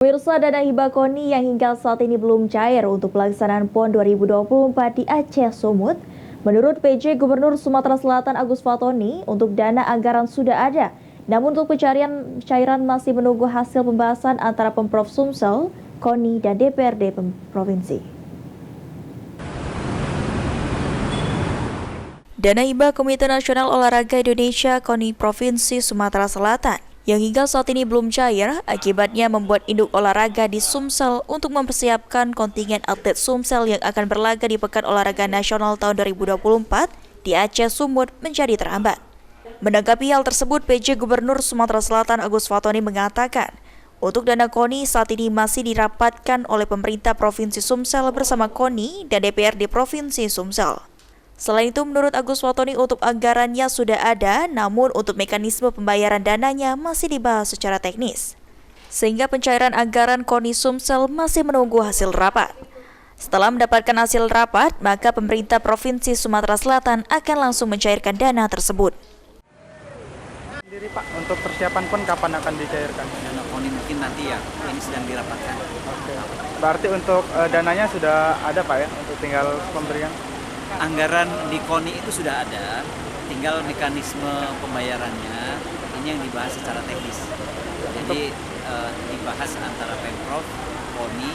Pemirsa, dana hibah KONI yang hingga saat ini belum cair untuk pelaksanaan PON 2024 di Aceh Sumut. Menurut PJ Gubernur Sumatera Selatan Agus Fatoni, untuk dana anggaran sudah ada. Namun untuk pencairan masih menunggu hasil pembahasan antara Pemprov Sumsel, KONI, dan DPRD Provinsi. Dana hibah Komite Nasional Olahraga Indonesia KONI Provinsi Sumatera Selatan yang hingga saat ini belum cair, akibatnya membuat induk olahraga di Sumsel untuk mempersiapkan kontingen atlet Sumsel yang akan berlaga di Pekan Olahraga Nasional tahun 2024 di Aceh Sumut menjadi terhambat. Menanggapi hal tersebut, PJ Gubernur Sumatera Selatan Agus Fatoni mengatakan, untuk dana KONI saat ini masih dirapatkan oleh pemerintah Provinsi Sumsel bersama KONI dan DPRD Provinsi Sumsel. Selain itu, menurut Agus Fatoni, untuk anggarannya sudah ada, namun untuk mekanisme pembayaran dananya masih dibahas secara teknis. Sehingga pencairan anggaran KONI Sumsel masih menunggu hasil rapat. Setelah mendapatkan hasil rapat, maka pemerintah Provinsi Sumatera Selatan akan langsung mencairkan dana tersebut. Sendiri Pak, untuk persiapan PON kapan akan dicairkan? Dana KONI mungkin nanti ya, ini sedang dirapatkan. Oke. Berarti untuk dananya sudah ada Pak ya, untuk tinggal pemberian? Anggaran di KONI itu sudah ada, tinggal mekanisme pembayarannya ini yang dibahas secara teknis. Jadi dibahas antara Pemprov, KONI,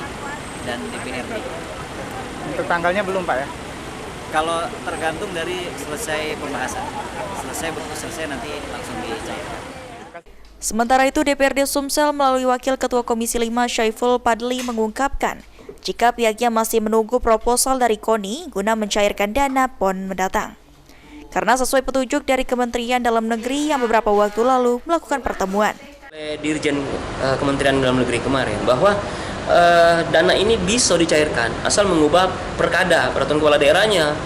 dan DPRD. Untuk tanggalnya belum Pak ya? Kalau tergantung dari selesai pembahasan, selesai nanti langsung dicairkan. Sementara itu, DPRD Sumsel melalui Wakil Ketua Komisi 5 Syaiful Padli mengungkapkan, jika pihaknya masih menunggu proposal dari KONI guna mencairkan dana PON mendatang. Karena sesuai petunjuk dari Kementerian Dalam Negeri yang beberapa waktu lalu melakukan pertemuan. Dirjen Kementerian Dalam Negeri kemarin bahwa dana ini bisa dicairkan asal mengubah perkada peraturan kepala daerahnya.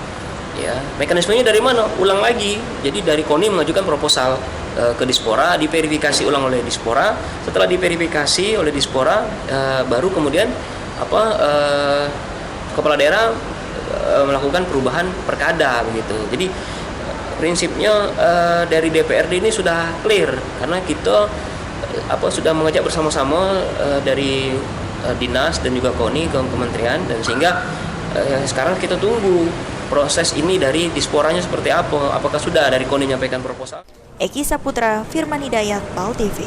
Ya, mekanismenya dari mana? Ulang lagi. Jadi dari KONI mengajukan proposal ke Dispora, diverifikasi ulang oleh Dispora. Setelah diverifikasi oleh Dispora, baru kemudian kepala daerah melakukan perubahan perkada begitu. Jadi prinsipnya dari DPRD ini sudah clear karena kita sudah mengajak bersama-sama dari dinas dan juga KONI ke kementerian, dan sehingga sekarang kita tunggu proses ini dari Disporanya seperti apa, apakah sudah dari KONI menyampaikan proposal. Eki Saputra, Firman Hidayat, PAL TV.